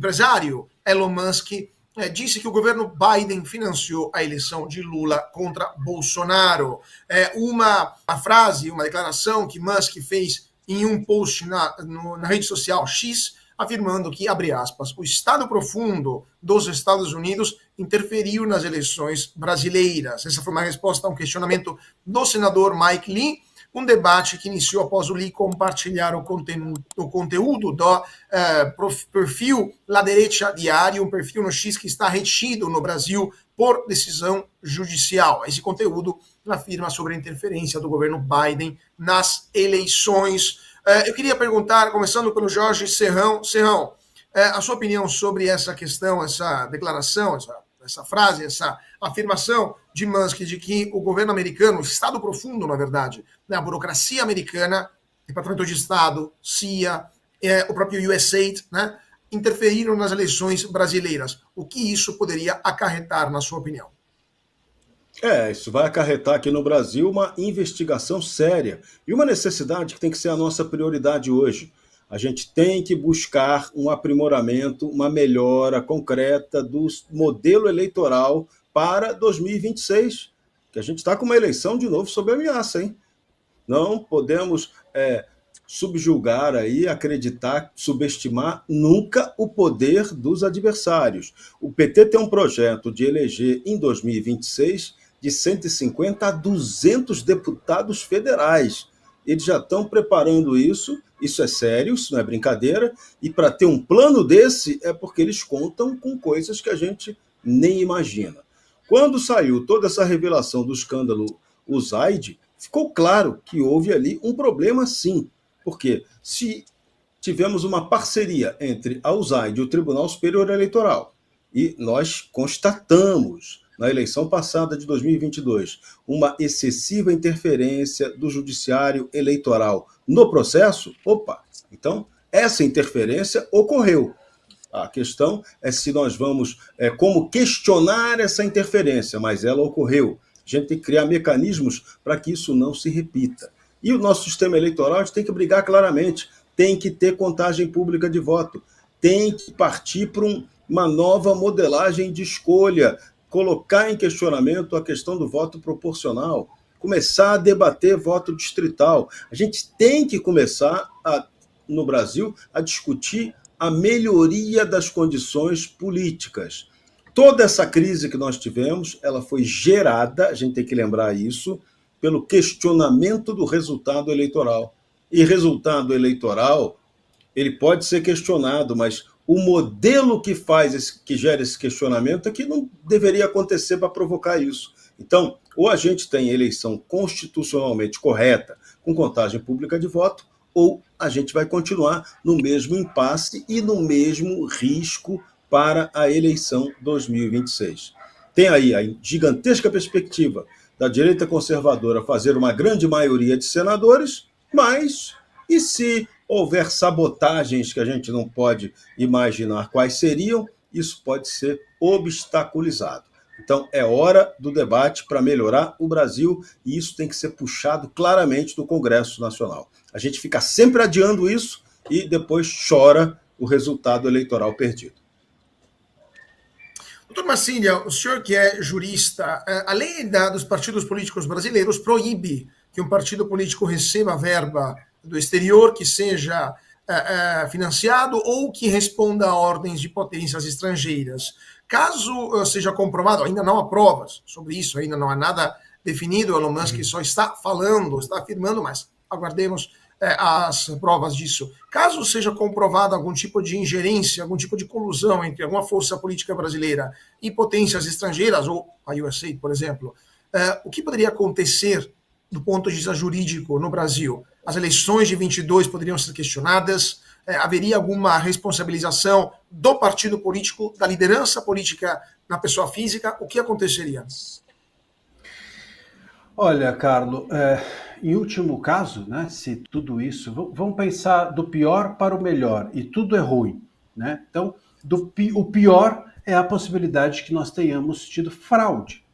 empresário Elon Musk disse que o governo Biden financiou a eleição de Lula contra Bolsonaro. Uma frase, uma declaração que Musk fez em um post na rede social X, afirmando que, abre aspas, o Estado profundo dos Estados Unidos interferiu nas eleições brasileiras. Essa foi uma resposta a um questionamento do senador Mike Lee, um debate que iniciou após o Lee compartilhar o conteúdo do perfil La Derecha Diário, um perfil no X que está retido no Brasil por decisão judicial. Esse conteúdo afirma sobre a interferência do governo Biden nas eleições. Eu queria perguntar, começando pelo Jorge Serrão. Serrão, a sua opinião sobre essa questão, essa declaração, essa frase, essa afirmação de Musk de que o governo americano, o Estado profundo, na verdade, né, a burocracia americana, Departamento de Estado, CIA, o próprio USAID, né, interferiram nas eleições brasileiras. O que isso poderia acarretar, na sua opinião? Isso vai acarretar aqui no Brasil uma investigação séria e uma necessidade que tem que ser a nossa prioridade hoje. A gente tem que buscar um aprimoramento, uma melhora concreta do modelo eleitoral para 2026, que a gente está com uma eleição de novo sob ameaça, hein? Não podemos subjugar aí, acreditar, subestimar nunca o poder dos adversários. O PT tem um projeto de eleger em 2026 de 150 a 200 deputados federais. Eles já estão preparando isso é sério, isso não é brincadeira, e para ter um plano desse é porque eles contam com coisas que a gente nem imagina. Quando saiu toda essa revelação do escândalo USAID, ficou claro que houve ali um problema sim, porque se tivemos uma parceria entre a USAID e o Tribunal Superior Eleitoral, e nós constatamos na eleição passada de 2022, uma excessiva interferência do judiciário eleitoral no processo, então essa interferência ocorreu. A questão é se nós vamos, como questionar essa interferência, mas ela ocorreu. A gente tem que criar mecanismos para que isso não se repita. E o nosso sistema eleitoral, a gente tem que brigar claramente, tem que ter contagem pública de voto, tem que partir para uma nova modelagem de escolha, colocar em questionamento a questão do voto proporcional, começar a debater voto distrital. A gente tem que começar, no Brasil, a discutir a melhoria das condições políticas. Toda essa crise que nós tivemos, ela foi gerada, a gente tem que lembrar isso, pelo questionamento do resultado eleitoral. E resultado eleitoral, ele pode ser questionado, mas o modelo que gera esse questionamento é que não deveria acontecer para provocar isso. Então, ou a gente tem eleição constitucionalmente correta, com contagem pública de voto, ou a gente vai continuar no mesmo impasse e no mesmo risco para a eleição 2026. Tem aí a gigantesca perspectiva da direita conservadora fazer uma grande maioria de senadores, mas e se houver sabotagens que a gente não pode imaginar quais seriam, isso pode ser obstaculizado. Então, é hora do debate para melhorar o Brasil e isso tem que ser puxado claramente do Congresso Nacional. A gente fica sempre adiando isso e depois chora o resultado eleitoral perdido. Doutor Marcília, o senhor que é jurista, a lei dos partidos políticos brasileiros proíbe que um partido político receba verba do exterior, que seja financiado ou que responda a ordens de potências estrangeiras. Caso seja comprovado, ainda não há provas sobre isso, ainda não há nada definido, Elon Musk só está falando, está afirmando, mas aguardemos as provas disso. Caso seja comprovado algum tipo de ingerência, algum tipo de colusão entre alguma força política brasileira e potências estrangeiras, ou a USAID, por exemplo, o que poderia acontecer do ponto de vista jurídico no Brasil? As eleições de 22 poderiam ser questionadas? Haveria alguma responsabilização do partido político, da liderança política na pessoa física? O que aconteceria? Olha, Carlos, em último caso, né, se tudo isso... Vamos pensar do pior para o melhor, e tudo é ruim. Né? Então, o pior é a possibilidade que nós tenhamos tido fraude.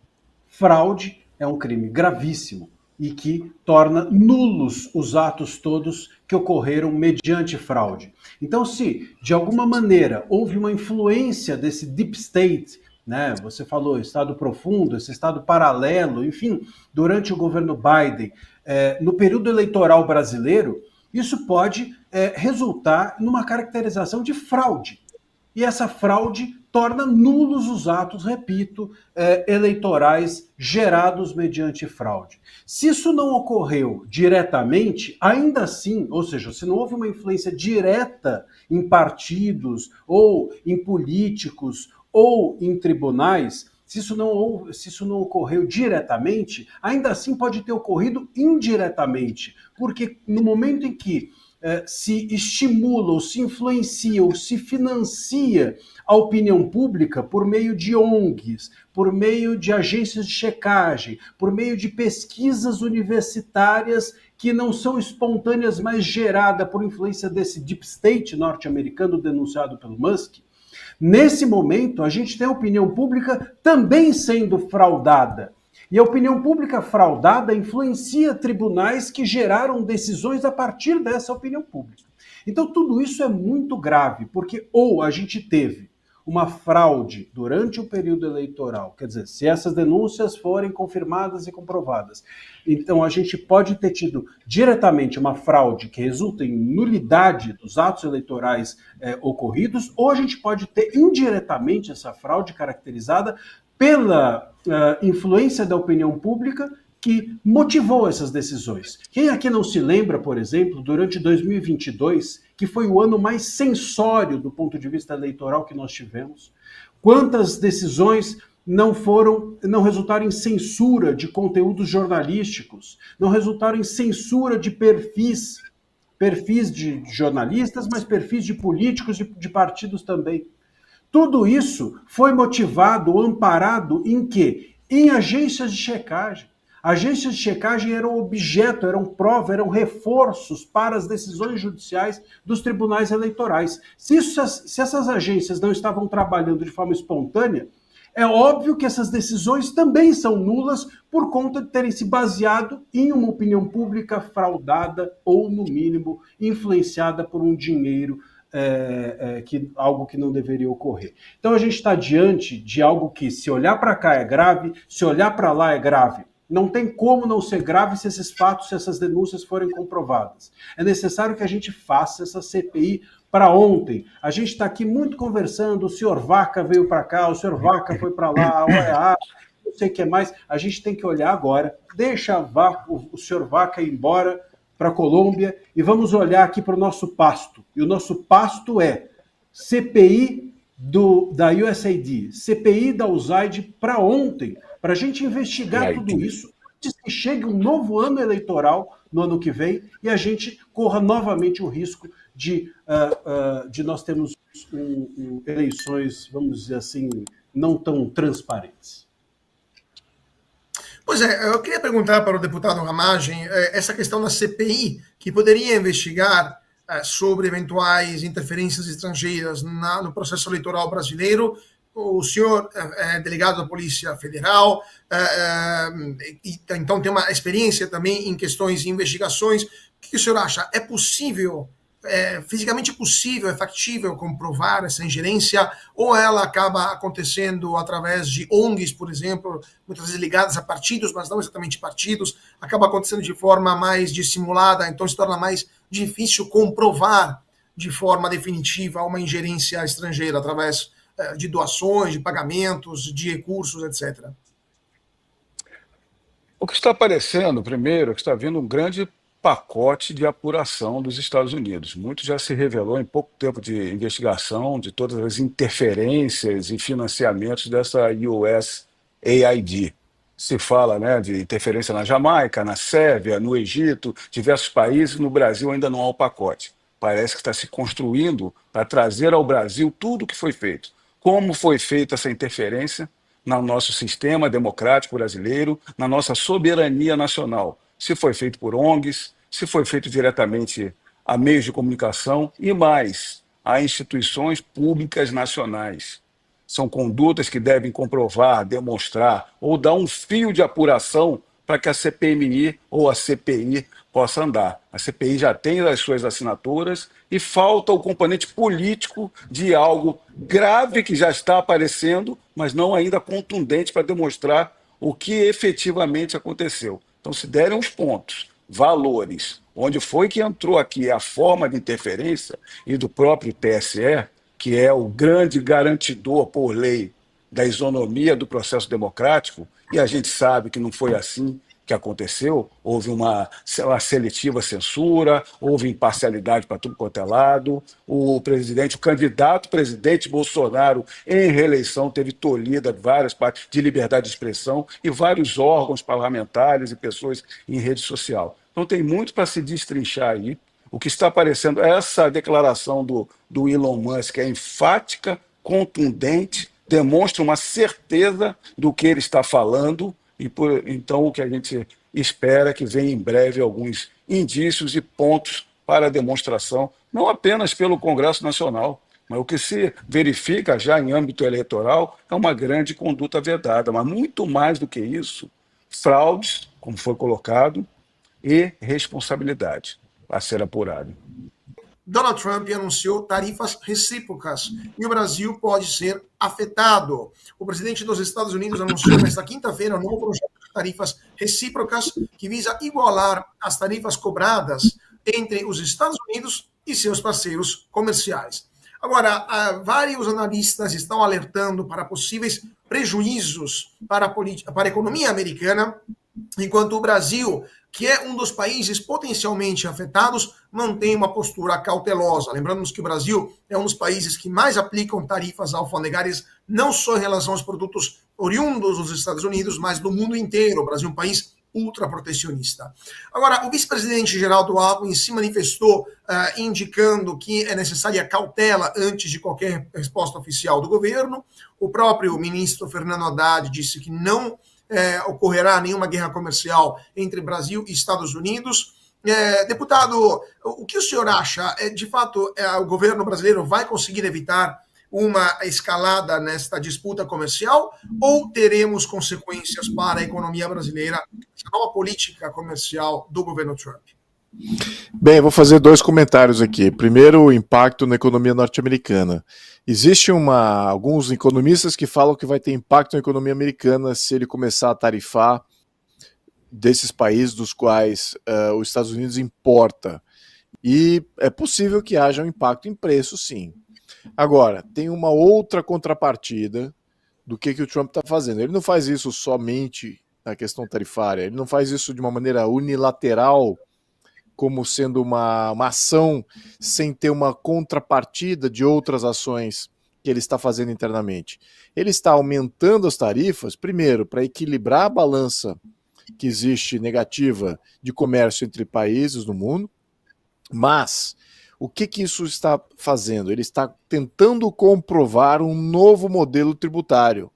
Fraude é um crime gravíssimo, e que torna nulos os atos todos que ocorreram mediante fraude. Então, se de alguma maneira houve uma influência desse deep state, né? Você falou estado profundo, esse estado paralelo, enfim, durante o governo Biden, no período eleitoral brasileiro, isso pode resultar numa caracterização de fraude. E essa fraude torna nulos os atos, repito, eleitorais gerados mediante fraude. Se isso não ocorreu diretamente, ainda assim, ou seja, se não houve uma influência direta em partidos, ou em políticos, ou em tribunais, se isso não ocorreu diretamente, ainda assim pode ter ocorrido indiretamente, porque no momento em que se estimula, ou se influencia, ou se financia a opinião pública por meio de ONGs, por meio de agências de checagem, por meio de pesquisas universitárias que não são espontâneas, mas geradas por influência desse deep state norte-americano denunciado pelo Musk. Nesse momento, a gente tem a opinião pública também sendo fraudada. E a opinião pública fraudada influencia tribunais que geraram decisões a partir dessa opinião pública. Então, tudo isso é muito grave, porque ou a gente teve uma fraude durante o período eleitoral, quer dizer, se essas denúncias forem confirmadas e comprovadas, então a gente pode ter tido diretamente uma fraude que resulta em nulidade dos atos eleitorais ocorridos, ou a gente pode ter indiretamente essa fraude caracterizada pela influência da opinião pública que motivou essas decisões. Quem aqui não se lembra, por exemplo, durante 2022, que foi o ano mais censório do ponto de vista eleitoral que nós tivemos, quantas decisões não resultaram em censura de conteúdos jornalísticos, não resultaram em censura de perfis de jornalistas, mas perfis de políticos, de partidos também. Tudo isso foi motivado, amparado em quê? Em agências de checagem. Agências de checagem eram objeto, eram prova, eram reforços para as decisões judiciais dos tribunais eleitorais. Se essas agências não estavam trabalhando de forma espontânea, é óbvio que essas decisões também são nulas por conta de terem se baseado em uma opinião pública fraudada ou, no mínimo, influenciada por um dinheiro algo que não deveria ocorrer. Então a gente está diante de algo que, se olhar para cá é grave, se olhar para lá é grave. Não tem como não ser grave se esses fatos, se essas denúncias forem comprovadas. É necessário que a gente faça essa CPI para ontem. A gente está aqui muito conversando, o senhor Vaca veio para cá, o senhor Vaca foi para lá, a OEA, não sei o que mais. A gente tem que olhar agora, deixa o senhor Vaca ir embora para a Colômbia e vamos olhar aqui para o nosso pasto. E o nosso pasto é CPI da USAID, CPI da USAID para ontem, para a gente investigar tudo isso antes que chegue um novo ano eleitoral no ano que vem e a gente corra novamente o risco de nós termos eleições, vamos dizer assim, não tão transparentes. Pois é, eu queria perguntar para o deputado Ramagem essa questão da CPI, que poderia investigar sobre eventuais interferências estrangeiras no processo eleitoral brasileiro. O senhor é delegado da Polícia Federal, então tem uma experiência também em questões de investigações. O que o senhor acha? É possível, fisicamente possível, é factível comprovar essa ingerência, ou ela acaba acontecendo através de ONGs, por exemplo, muitas vezes ligadas a partidos, mas não exatamente partidos, acaba acontecendo de forma mais dissimulada, então se torna mais difícil comprovar de forma definitiva uma ingerência estrangeira através de doações, de pagamentos, de recursos, etc. O que está aparecendo, primeiro, é que está vindo um grande pacote de apuração dos Estados Unidos. Muito já se revelou em pouco tempo de investigação de todas as interferências e financiamentos dessa USAID. Se fala, né, de interferência na Jamaica, na Sérvia, no Egito, diversos países. No Brasil ainda não há o pacote. Parece que está se construindo para trazer ao Brasil tudo o que foi feito. Como foi feita essa interferência no nosso sistema democrático brasileiro, na nossa soberania nacional. Se foi feito por ONGs, se foi feito diretamente a meios de comunicação e mais, a instituições públicas nacionais. São condutas que devem comprovar, demonstrar ou dar um fio de apuração para que a CPMI ou a CPI possa andar. A CPI já tem as suas assinaturas e falta o componente político de algo grave que já está aparecendo, mas não ainda contundente para demonstrar o que efetivamente aconteceu. Então, se derem os pontos, valores, onde foi que entrou aqui a forma de interferência e do próprio TSE, que é o grande garantidor por lei da isonomia do processo democrático, e a gente sabe que não foi assim que aconteceu, houve uma seletiva censura, houve imparcialidade para tudo quanto é lado, o candidato presidente Bolsonaro, em reeleição, teve tolhida várias partes de liberdade de expressão e vários órgãos parlamentares e pessoas em rede social. Então tem muito para se destrinchar aí. O que está aparecendo, essa declaração do Elon Musk é enfática, contundente, demonstra uma certeza do que ele está falando, e então o que a gente espera é que venha em breve alguns indícios e pontos para a demonstração, não apenas pelo Congresso Nacional, mas o que se verifica já em âmbito eleitoral é uma grande conduta vedada, mas muito mais do que isso, fraudes, como foi colocado, e responsabilidade a ser apurada. Donald Trump anunciou tarifas recíprocas e o Brasil pode ser afetado. O presidente dos Estados Unidos anunciou nesta quinta-feira um novo projeto de tarifas recíprocas que visa igualar as tarifas cobradas entre os Estados Unidos e seus parceiros comerciais. Agora, vários analistas estão alertando para possíveis prejuízos para a economia americana, enquanto o Brasil, que é um dos países potencialmente afetados, mantém uma postura cautelosa. Lembrando que o Brasil é um dos países que mais aplicam tarifas alfandegárias, não só em relação aos produtos oriundos dos Estados Unidos, mas do mundo inteiro. O Brasil é um país ultraprotecionista. Agora, o vice-presidente Geraldo Alckmin se manifestou indicando que é necessária cautela antes de qualquer resposta oficial do governo. O próprio ministro Fernando Haddad disse que não ocorrerá nenhuma guerra comercial entre Brasil e Estados Unidos. Deputado, o que o senhor acha? De fato, o governo brasileiro vai conseguir evitar uma escalada nesta disputa comercial ou teremos consequências para a economia brasileira, essa nova política comercial do governo Trump? Bem, eu vou fazer dois comentários aqui. Primeiro, o impacto na economia norte-americana. Existem alguns economistas que falam que vai ter impacto na economia americana se ele começar a tarifar desses países dos quais os Estados Unidos importa. E é possível que haja um impacto em preço, sim. Agora, tem uma outra contrapartida do que o Trump está fazendo. Ele não faz isso somente na questão tarifária, ele não faz isso de uma maneira unilateral, como sendo uma ação sem ter uma contrapartida de outras ações que ele está fazendo internamente. Ele está aumentando as tarifas, primeiro, para equilibrar a balança que existe negativa de comércio entre países no mundo, mas o que isso está fazendo? Ele está tentando comprovar um novo modelo tributário,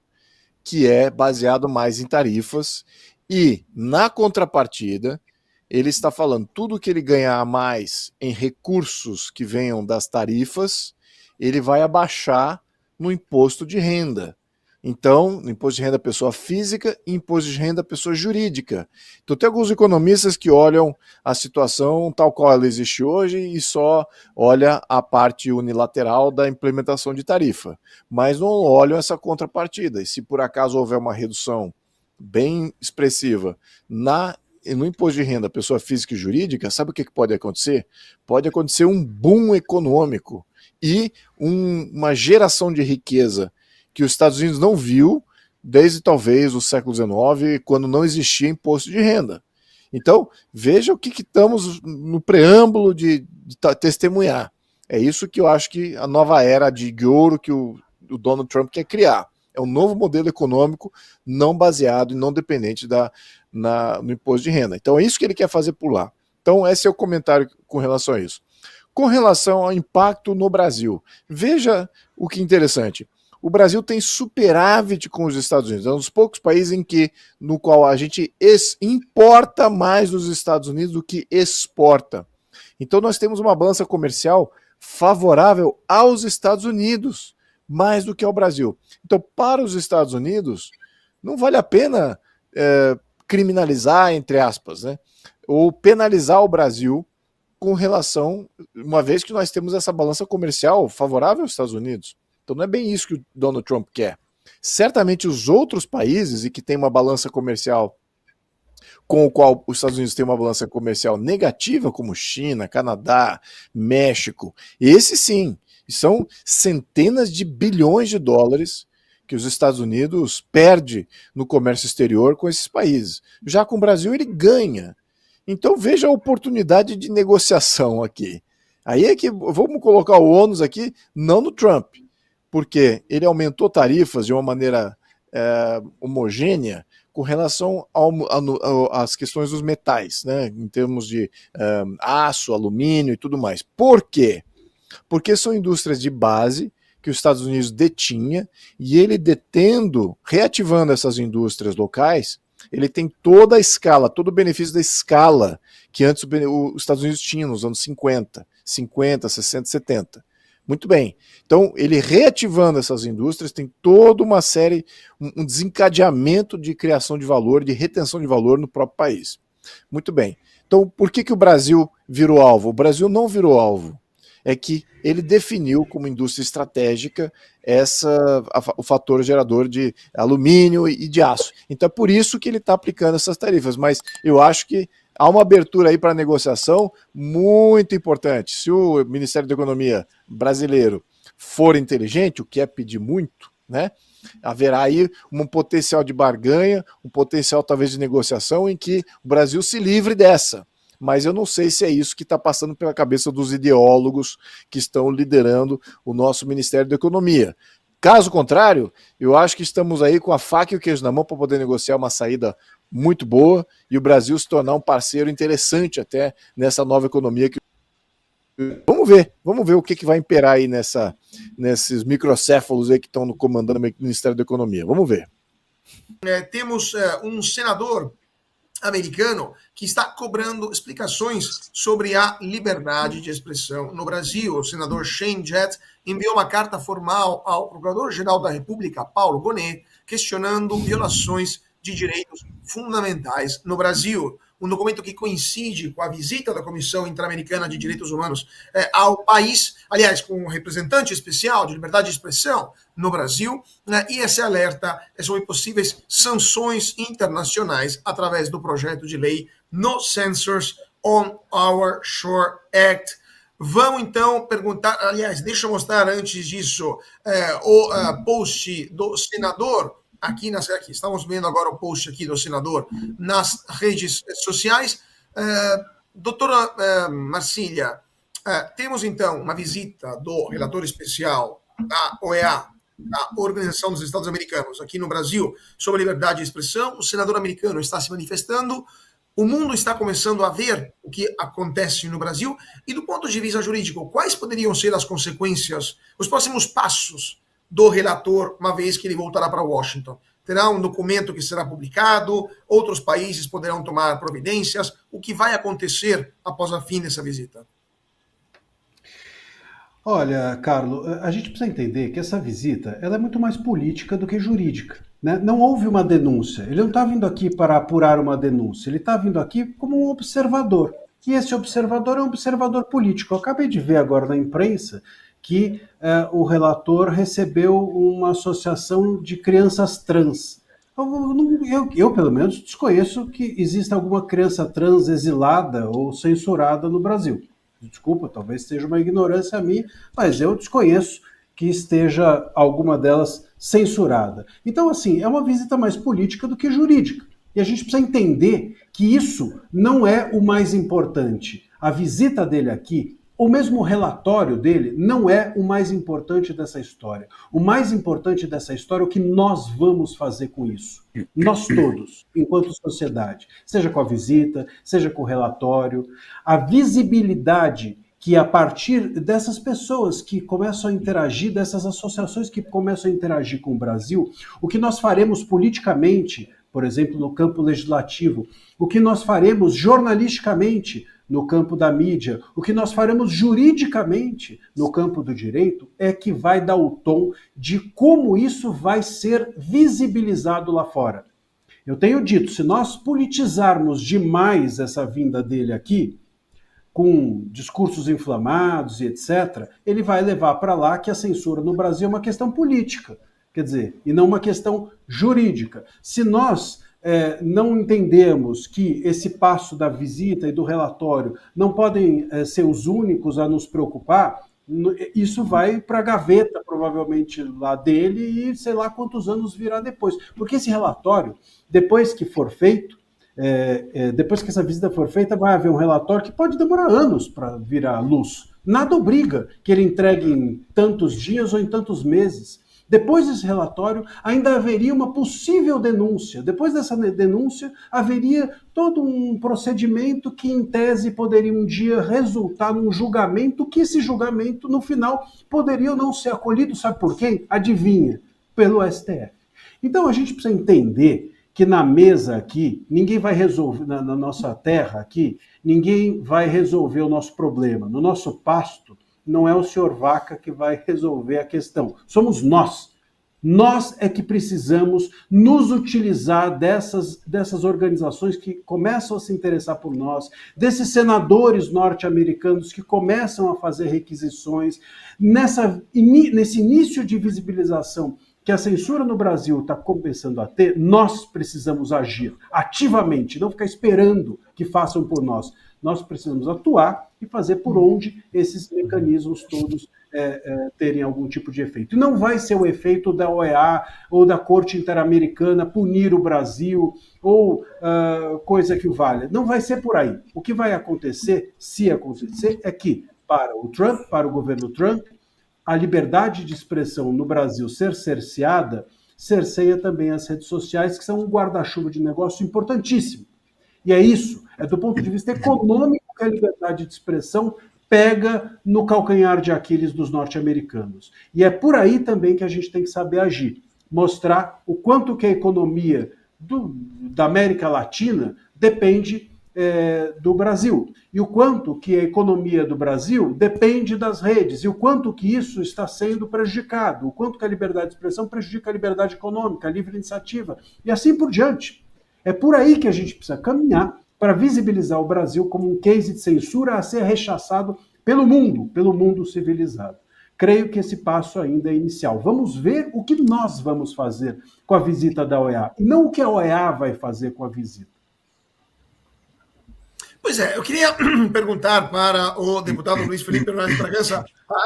que é baseado mais em tarifas, e, na contrapartida, ele está falando tudo que ele ganhar a mais em recursos que venham das tarifas, ele vai abaixar no imposto de renda. Então, no imposto de renda pessoa física e imposto de renda pessoa jurídica. Então, tem alguns economistas que olham a situação tal qual ela existe hoje e só olha a parte unilateral da implementação de tarifa, mas não olham essa contrapartida. E se por acaso houver uma redução bem expressiva no imposto de renda pessoa física e jurídica, sabe o que pode acontecer? Pode acontecer um boom econômico e uma geração de riqueza que os Estados Unidos não viu desde talvez o século XIX, quando não existia imposto de renda. Então, veja o que estamos no preâmbulo de testemunhar. É isso que eu acho que a nova era de ouro que o Donald Trump quer criar. É um novo modelo econômico não baseado e não dependente no imposto de renda. Então, é isso que ele quer fazer por lá. Então, esse é o comentário com relação a isso. Com relação ao impacto no Brasil, veja o que é interessante. O Brasil tem superávit com os Estados Unidos. É um dos poucos países no qual a gente importa mais dos Estados Unidos do que exporta. Então nós temos uma balança comercial favorável aos Estados Unidos, mais do que ao Brasil. Então, para os Estados Unidos, não vale a pena criminalizar, entre aspas, né, ou penalizar o Brasil com relação, uma vez que nós temos essa balança comercial favorável aos Estados Unidos. Então não é bem isso que o Donald Trump quer. Certamente os outros países e que têm uma balança comercial com o qual os Estados Unidos têm uma balança comercial negativa, como China, Canadá, México, esses sim, são centenas de bilhões de dólares que os Estados Unidos perde no comércio exterior com esses países. Já com o Brasil ele ganha. Então veja a oportunidade de negociação aqui. Aí é que vamos colocar o ônus aqui, não no Trump, porque ele aumentou tarifas de uma maneira homogênea com relação às questões dos metais, né, em termos de aço, alumínio e tudo mais. Por quê? Porque são indústrias de base que os Estados Unidos detinha, e ele reativando essas indústrias locais, ele tem toda a escala, todo o benefício da escala que antes os Estados Unidos tinham nos anos 50, 60, 70. Muito bem. Então, ele reativando essas indústrias, tem toda uma série, um desencadeamento de criação de valor, de retenção de valor no próprio país. Muito bem. Então, por que o Brasil virou alvo? O Brasil não virou alvo. É que ele definiu como indústria estratégica o fator gerador de alumínio e de aço. Então é por isso que ele está aplicando essas tarifas. Mas eu acho que há uma abertura aí para negociação muito importante. Se o Ministério da Economia brasileiro for inteligente, o que é pedir muito, né? Haverá aí um potencial de barganha, um potencial talvez de negociação em que o Brasil se livre dessa. Mas eu não sei se é isso que está passando pela cabeça dos ideólogos que estão liderando o nosso Ministério da Economia. Caso contrário, eu acho que estamos aí com a faca e o queijo na mão para poder negociar uma saída muito boa e o Brasil se tornar um parceiro interessante até nessa nova economia. Vamos ver o que vai imperar aí nesses microcéfalos aí que estão comandando o Ministério da Economia. Vamos ver. Temos um senador americano que está cobrando explicações sobre a liberdade de expressão no Brasil. O senador Shane Jett enviou uma carta formal ao Procurador-Geral da República, Paulo Gonet, questionando violações de direitos fundamentais no Brasil. Um documento que coincide com a visita da Comissão Interamericana de Direitos Humanos ao país, aliás, com um representante especial de liberdade de expressão no Brasil, né, e esse alerta sobre possíveis sanções internacionais através do projeto de lei No Censors on Our Shore Act. Vamos então perguntar, aliás, deixa eu mostrar antes disso o post do senador. Aqui, estamos vendo agora o post aqui do senador nas redes sociais. Doutora Marcília, temos então uma visita do relator especial da OEA, da Organização dos Estados Americanos, aqui no Brasil, sobre liberdade de expressão. O senador americano está se manifestando, o mundo está começando a ver o que acontece no Brasil, e do ponto de vista jurídico, quais poderiam ser as consequências, os próximos passos do relator, uma vez que ele voltará para Washington? Terá um documento que será publicado, outros países poderão tomar providências. O que vai acontecer após a fim dessa visita? Olha, Carlos, a gente precisa entender que essa visita ela é muito mais política do que jurídica, né? Não houve uma denúncia. Ele não está vindo aqui para apurar uma denúncia. Ele está vindo aqui como um observador. E esse observador é um observador político. Eu acabei de ver agora na imprensa que o relator recebeu uma associação de crianças trans. Eu, pelo menos, desconheço que exista alguma criança trans exilada ou censurada no Brasil. Desculpa, talvez seja uma ignorância minha, mas eu desconheço que esteja alguma delas censurada. Então, assim, é uma visita mais política do que jurídica. E a gente precisa entender que isso não é o mais importante. A visita dele aqui, ou mesmo o relatório dele, não é o mais importante dessa história. O mais importante dessa história é o que nós vamos fazer com isso. Nós todos, enquanto sociedade. Seja com a visita, seja com o relatório. A visibilidade que a partir dessas pessoas que começam a interagir, dessas associações que começam a interagir com o Brasil, o que nós faremos politicamente, por exemplo, no campo legislativo, o que nós faremos jornalisticamente no campo da mídia, o que nós faremos juridicamente no campo do direito é que vai dar o tom de como isso vai ser visibilizado lá fora. Eu tenho dito, se nós politizarmos demais essa vinda dele aqui, com discursos inflamados e etc., ele vai levar para lá que a censura no Brasil é uma questão política, quer dizer, e não uma questão jurídica. Se nós não entendemos que esse passo da visita e do relatório não podem ser os únicos a nos preocupar, isso vai para a gaveta, provavelmente, lá dele e sei lá quantos anos virá depois. Porque esse relatório, depois que for feito, depois que essa visita for feita, vai haver um relatório que pode demorar anos para vir à luz. Nada obriga que ele entregue em tantos dias ou em tantos meses. Depois desse relatório, ainda haveria uma possível denúncia. Depois dessa denúncia, haveria todo um procedimento que, em tese, poderia um dia resultar num julgamento, que esse julgamento, no final, poderia ou não ser acolhido. Sabe por quem? Adivinha? Pelo STF. Então, a gente precisa entender que na mesa aqui, ninguém vai resolver, na nossa terra aqui, ninguém vai resolver o nosso problema. No nosso pasto, não é o senhor Vaca que vai resolver a questão. Somos nós. Nós é que precisamos nos utilizar dessas organizações que começam a se interessar por nós, desses senadores norte-americanos que começam a fazer requisições. Nesse início de visibilização que a censura no Brasil está começando a ter, nós precisamos agir ativamente, não ficar esperando que façam por nós. Nós precisamos atuar e fazer por onde esses mecanismos todos terem algum tipo de efeito. E não vai ser o efeito da OEA ou da Corte Interamericana punir o Brasil ou coisa que o valha. Não vai ser por aí. O que vai acontecer, se acontecer, é que para o Trump, para o governo Trump, a liberdade de expressão no Brasil ser cerceada, cerceia também as redes sociais, que são um guarda-chuva de negócio importantíssimo. E é isso, é do ponto de vista econômico que a liberdade de expressão pega no calcanhar de Aquiles dos norte-americanos. E é por aí também que a gente tem que saber agir, mostrar o quanto que a economia da América Latina depende do Brasil, e o quanto que a economia do Brasil depende das redes, e o quanto que isso está sendo prejudicado, o quanto que a liberdade de expressão prejudica a liberdade econômica, a livre iniciativa, e assim por diante. É por aí que a gente precisa caminhar para visibilizar o Brasil como um case de censura a ser rechaçado pelo mundo civilizado. Creio que esse passo ainda é inicial. Vamos ver o que nós vamos fazer com a visita da OEA, e não o que a OEA vai fazer com a visita. Pois é, eu queria perguntar para o deputado Luiz Felipe Hernandes Bragança,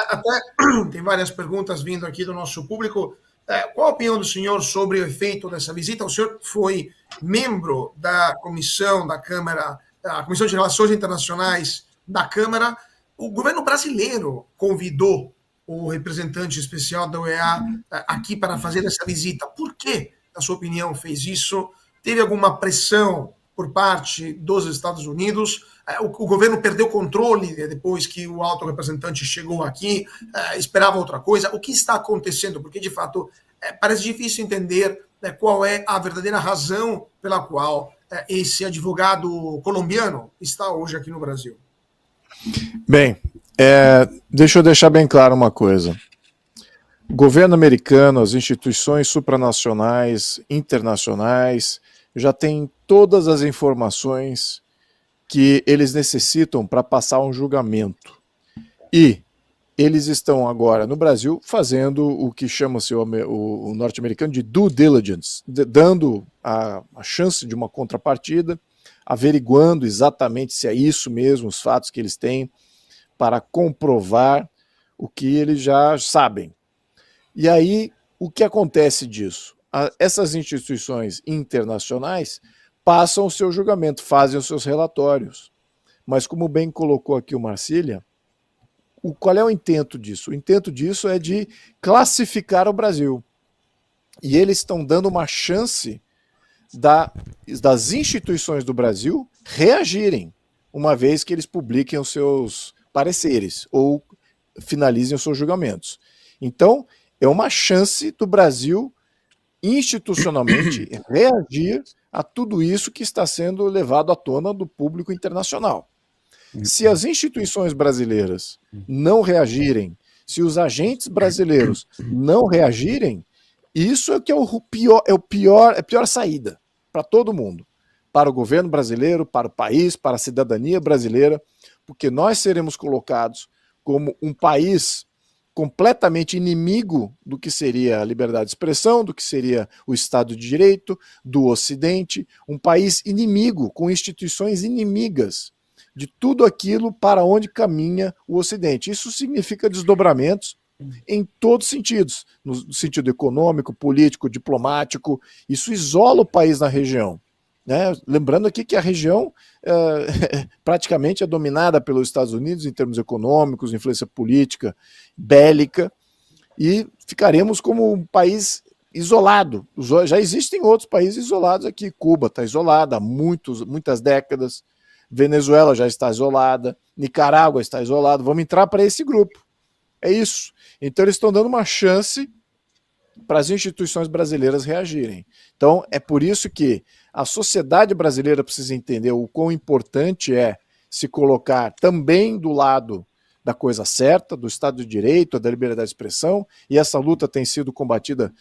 até tem várias perguntas vindo aqui do nosso público. Qual a opinião do senhor sobre o efeito dessa visita? O senhor foi membro da comissão da Câmara, a Comissão de Relações Internacionais da Câmara. O governo brasileiro convidou o representante especial da OEA aqui para fazer essa visita. Por que, na sua opinião, fez isso? Teve alguma pressão por parte dos Estados Unidos? O governo perdeu o controle depois que o alto representante chegou aqui, esperava outra coisa. O que está acontecendo? Porque, de fato, parece difícil entender qual é a verdadeira razão pela qual esse advogado colombiano está hoje aqui no Brasil. Bem, deixa eu deixar bem claro uma coisa. O governo americano, as instituições supranacionais, internacionais, já têm todas as informações que eles necessitam para passar um julgamento. E eles estão agora no Brasil fazendo o que chama-se o norte-americano de due diligence, dando a chance de uma contrapartida, averiguando exatamente se é isso mesmo, os fatos que eles têm, para comprovar o que eles já sabem. E aí, o que acontece disso? Essas instituições internacionais passam o seu julgamento, fazem os seus relatórios. Mas, como bem colocou aqui o Marcília, qual é o intento disso? O intento disso é de classificar o Brasil. E eles estão dando uma chance das instituições do Brasil reagirem, uma vez que eles publiquem os seus pareceres ou finalizem os seus julgamentos. Então, é uma chance do Brasil institucionalmente reagir a tudo isso que está sendo levado à tona do público internacional. Se as instituições brasileiras não reagirem, se os agentes brasileiros não reagirem, isso é que é a pior saída para todo mundo, para o governo brasileiro, para o país, para a cidadania brasileira, porque nós seremos colocados como um país completamente inimigo do que seria a liberdade de expressão, do que seria o Estado de Direito, do Ocidente, um país inimigo, com instituições inimigas de tudo aquilo para onde caminha o Ocidente. Isso significa desdobramentos em todos os sentidos, no sentido econômico, político, diplomático. Isso isola o país na região. Né? Lembrando aqui que a região praticamente é dominada pelos Estados Unidos em termos econômicos, influência política, bélica, e ficaremos como um país isolado. Já existem outros países isolados aqui. Cuba está isolada há muitas décadas, Venezuela já está isolada, Nicarágua está isolada. Vamos entrar para esse grupo. É isso. Então eles estão dando uma chance para as instituições brasileiras reagirem. Então é por isso que a sociedade brasileira precisa entender o quão importante é se colocar também do lado da coisa certa, do Estado de Direito, da liberdade de expressão, e essa luta tem sido combatida,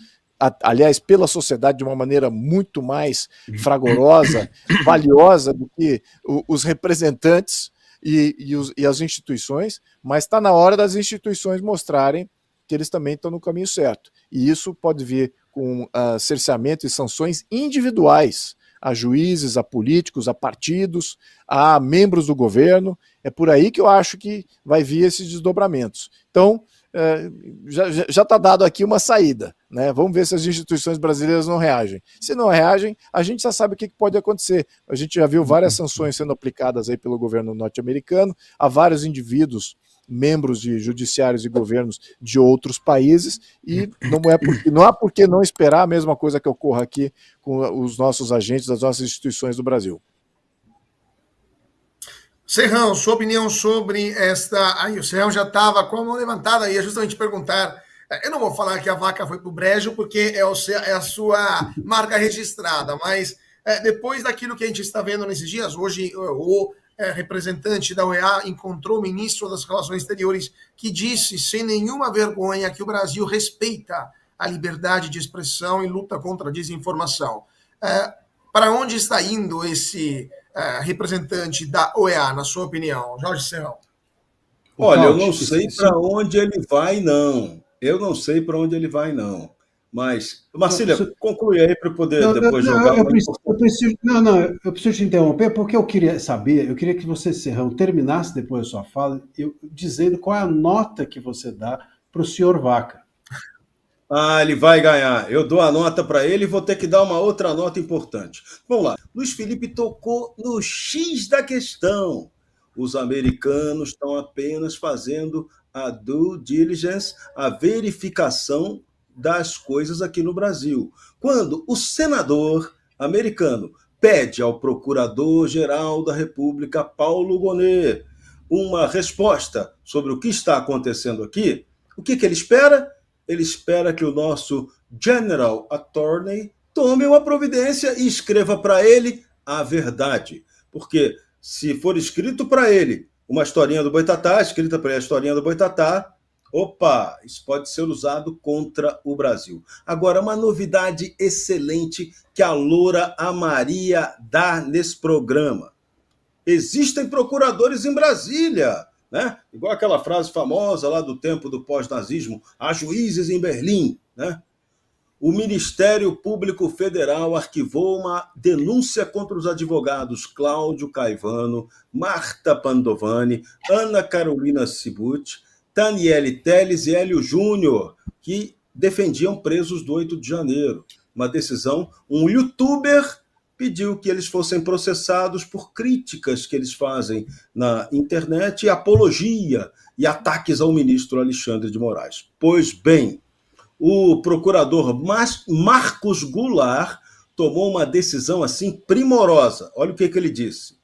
aliás, pela sociedade de uma maneira muito mais fragorosa, valiosa do que os representantes e as instituições, mas está na hora das instituições mostrarem que eles também estão no caminho certo. E isso pode vir com cerceamento e sanções individuais a juízes, a políticos, a partidos, a membros do governo. É por aí que eu acho que vai vir esses desdobramentos. Então, já está dado aqui uma saída. Né? Vamos ver se as instituições brasileiras não reagem. Se não reagem, a gente já sabe o que pode acontecer. A gente já viu várias sanções sendo aplicadas aí pelo governo norte-americano a vários indivíduos, membros de judiciários e governos de outros países, e não há por que não esperar a mesma coisa que ocorra aqui com os nossos agentes, as nossas instituições do Brasil. Serrão, sua opinião sobre esta... Aí o Serrão já estava com a mão levantada, ia justamente perguntar. Eu não vou falar que a vaca foi para o brejo, porque é a sua marca registrada, mas depois daquilo que a gente está vendo nesses dias, hoje o representante da OEA encontrou o ministro das Relações Exteriores que disse, sem nenhuma vergonha, que o Brasil respeita a liberdade de expressão e luta contra a desinformação. Para onde está indo esse representante da OEA, na sua opinião, Jorge Serrão? Olha, eu não sei para onde ele vai, não. Eu não sei para onde ele vai, não. Mas, Marcília, conclui aí para poder depois jogar. Eu preciso te interromper porque eu queria saber, eu queria que você, Serrão, terminasse depois a sua fala, dizendo qual é a nota que você dá para o senhor Vaca. Ele vai ganhar. Eu dou a nota para ele e vou ter que dar uma outra nota importante. Vamos lá. Luiz Felipe tocou no X da questão. Os americanos estão apenas fazendo a due diligence, a verificação das coisas aqui no Brasil. Quando o senador americano pede ao procurador-geral da República, Paulo Gonet, uma resposta sobre o que está acontecendo aqui, o que ele espera? Ele espera que o nosso General Attorney tome uma providência e escreva para ele a verdade. Porque se for escrito para ele uma historinha do Boitatá, escrita para ele a historinha do Boitatá, opa, isso pode ser usado contra o Brasil. Agora, uma novidade excelente que a Loura Amaria dá nesse programa. Existem procuradores em Brasília, né? Igual aquela frase famosa lá do tempo do pós-nazismo, há juízes em Berlim, né? O Ministério Público Federal arquivou uma denúncia contra os advogados Cláudio Caivano, Marta Pandovani, Ana Carolina Cibut, Taniele Teles e Hélio Júnior, que defendiam presos do 8 de janeiro. Uma decisão, um youtuber pediu que eles fossem processados por críticas que eles fazem na internet e apologia e ataques ao ministro Alexandre de Moraes. Pois bem, o procurador Marcos Goulart tomou uma decisão assim primorosa. Olha o que ele disse.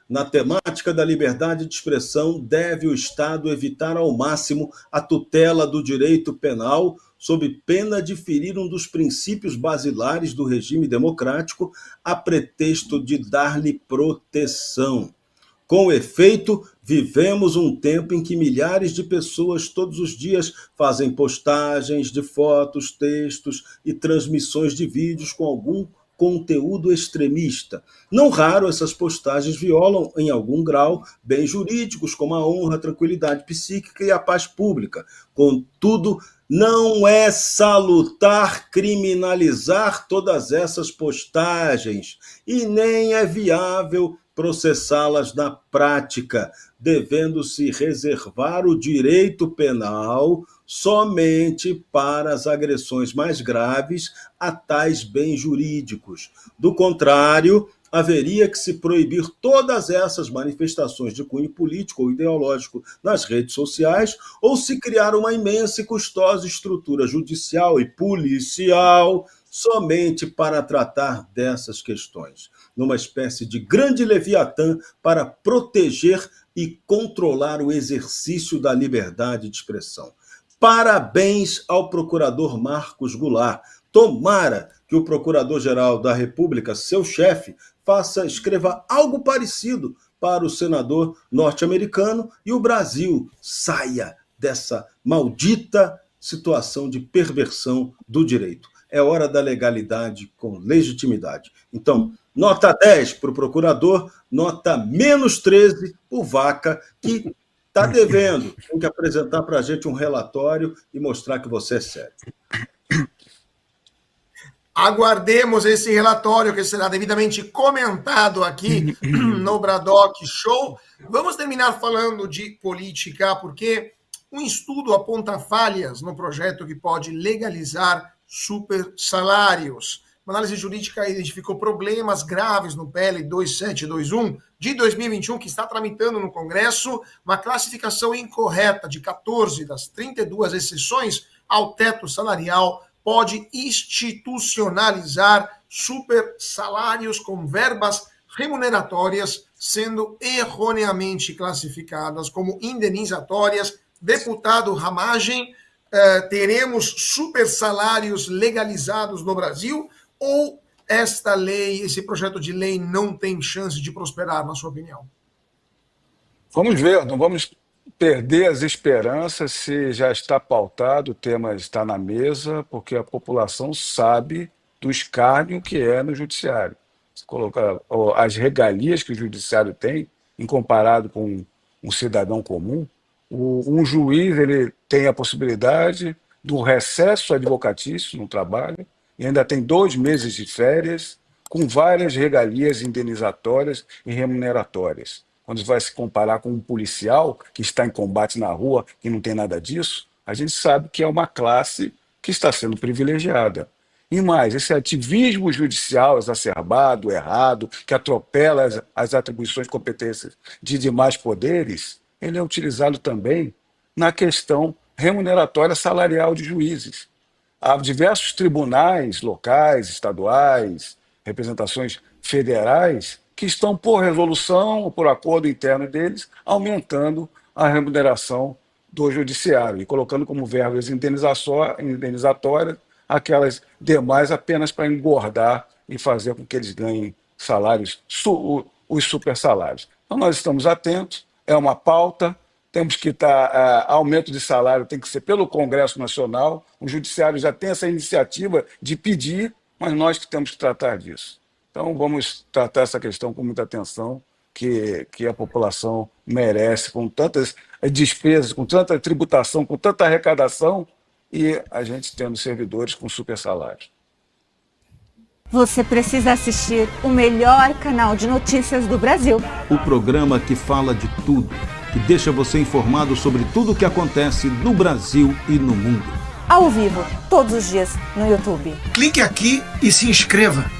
Na temática da liberdade de expressão, deve o Estado evitar ao máximo a tutela do direito penal sob pena de ferir um dos princípios basilares do regime democrático a pretexto de dar-lhe proteção. Com efeito, vivemos um tempo em que milhares de pessoas todos os dias fazem postagens de fotos, textos e transmissões de vídeos com algum conteúdo extremista. Não raro, essas postagens violam, em algum grau, bens jurídicos como a honra, a tranquilidade psíquica e a paz pública. Contudo, não é salutar criminalizar todas essas postagens e nem é viável processá-las na prática, devendo-se reservar o direito penal somente para as agressões mais graves a tais bens jurídicos. Do contrário, haveria que se proibir todas essas manifestações de cunho político ou ideológico nas redes sociais, ou se criar uma imensa e custosa estrutura judicial e policial somente para tratar dessas questões, numa espécie de grande leviatã para proteger e controlar o exercício da liberdade de expressão. Parabéns ao procurador Marcos Goulart. Tomara que o Procurador-Geral da República, seu chefe, escreva algo parecido para o senador norte-americano e o Brasil saia dessa maldita situação de perversão do direito. É hora da legalidade com legitimidade. Então, nota 10 para o procurador, nota menos 13 para o Vaca, que está devendo. Tem que apresentar para a gente um relatório e mostrar que você é sério. Aguardemos esse relatório que será devidamente comentado aqui no Bradock Show. Vamos terminar falando de política, porque um estudo aponta falhas no projeto que pode legalizar super salários. Uma análise jurídica identificou problemas graves no PL 2721 de 2021, que está tramitando no Congresso, uma classificação incorreta de 14 das 32 exceções ao teto salarial pode institucionalizar super salários com verbas remuneratórias, sendo erroneamente classificadas como indenizatórias. Deputado Ramagem, teremos super salários legalizados no Brasil ou esta lei, esse projeto de lei não tem chance de prosperar, na sua opinião? Vamos ver, não vamos perder as esperanças se já está pautado, o tema está na mesa, porque a população sabe do escárnio que é no judiciário. Se colocar as regalias que o judiciário tem, em comparado com um cidadão comum, um juiz ele tem a possibilidade do recesso advocatício no trabalho e ainda tem 2 meses de férias, com várias regalias indenizatórias e remuneratórias. Quando vai se comparar com um policial que está em combate na rua e não tem nada disso, a gente sabe que é uma classe que está sendo privilegiada. E mais, esse ativismo judicial exacerbado, errado, que atropela as atribuições e competências de demais poderes, ele é utilizado também na questão remuneratória salarial de juízes. Há diversos tribunais locais, estaduais, representações federais, que estão, por resolução ou por acordo interno deles, aumentando a remuneração do judiciário e colocando como verbas indenizatórias aquelas demais apenas para engordar e fazer com que eles ganhem salários, os super salários. Então nós estamos atentos, é uma pauta, temos que estar, aumento de salário tem que ser pelo Congresso Nacional, o Judiciário já tem essa iniciativa de pedir, mas nós que temos que tratar disso. Então, vamos tratar essa questão com muita atenção, que a população merece, com tantas despesas, com tanta tributação, com tanta arrecadação, e a gente tendo servidores com super salários. Você precisa assistir o melhor canal de notícias do Brasil. O programa que fala de tudo, que deixa você informado sobre tudo o que acontece no Brasil e no mundo. Ao vivo, todos os dias, no YouTube. Clique aqui e se inscreva.